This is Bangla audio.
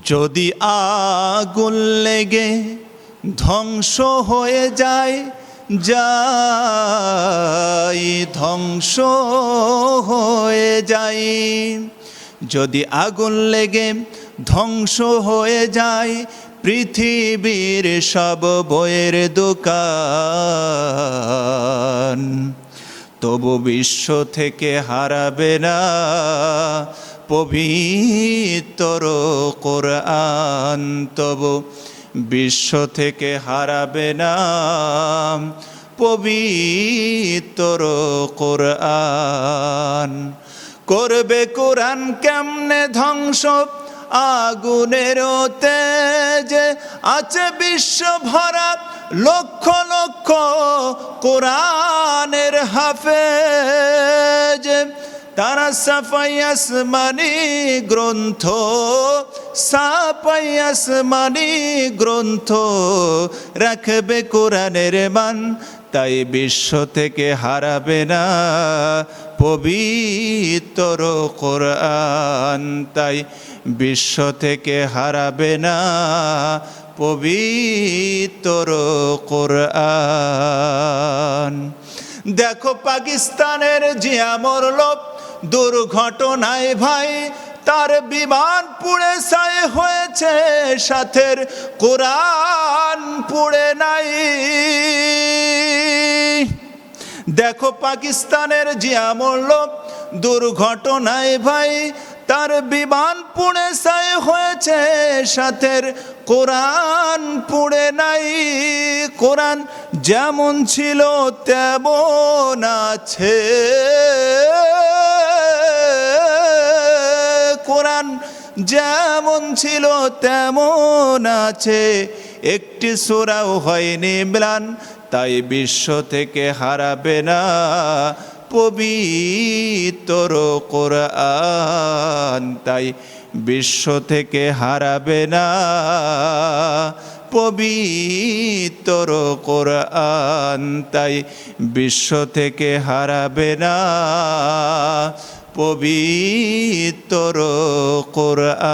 যদি আগুন লেগে ধ্বংস হয়ে যায় ধ্বংস হয়ে যায়, যদি আগুন লেগে ধ্বংস হয়ে যায় পৃথিবীর সব বইয়ের দোকান, তবু বিশ্ব থেকে হারাবে না পবিত্র কোরআন, তবু বিশ্ব থেকে হারাবে না পবিত্র কোরআন। করবে কোরআন কেমনে ধ্বংস, আগুনের তেজে আছে বিশ্ব ভরা লক্ষ লক্ষ কোরআনের হাফেজ, তারা সাফাই আসমানি গ্রন্থ, সাফাই আসমানি গ্রন্থ রাখবে কোরআনের মান, তাই বিশ্ব থেকে হারাবে না পবিত্র কোরআন, তাই বিশ্ব থেকে হারাবে না পবিত্র কোরআন। দেখো পাকিস্তানের জিয়া মরল দুর্ঘটনায় ভাই, তার বিমান পুড়ে ছাই হয়েছে, সাথের কোরআন পুড়ে নাই। দেখো পাকিস্তানের জিয়া মরল দুর্ঘটনায় ভাই, তার বিমান পুড়ে ছাই হয়েছে, সাথের কোরআন পুড়ে নাই। কোরআন যেমন ছিল তেমন আছে, কোরআন যেমন ছিল তেমন আছে, একটি সূরাও হয়নি ম্লান, তাই বিশ্ব থেকে হারাবে না পবিত্র কোরআন, তাই বিশ্ব থেকে হারাবে না পবিত্র কোরআন, তাই বিশ্ব থেকে হারাবে না পবিত্র কোরআন।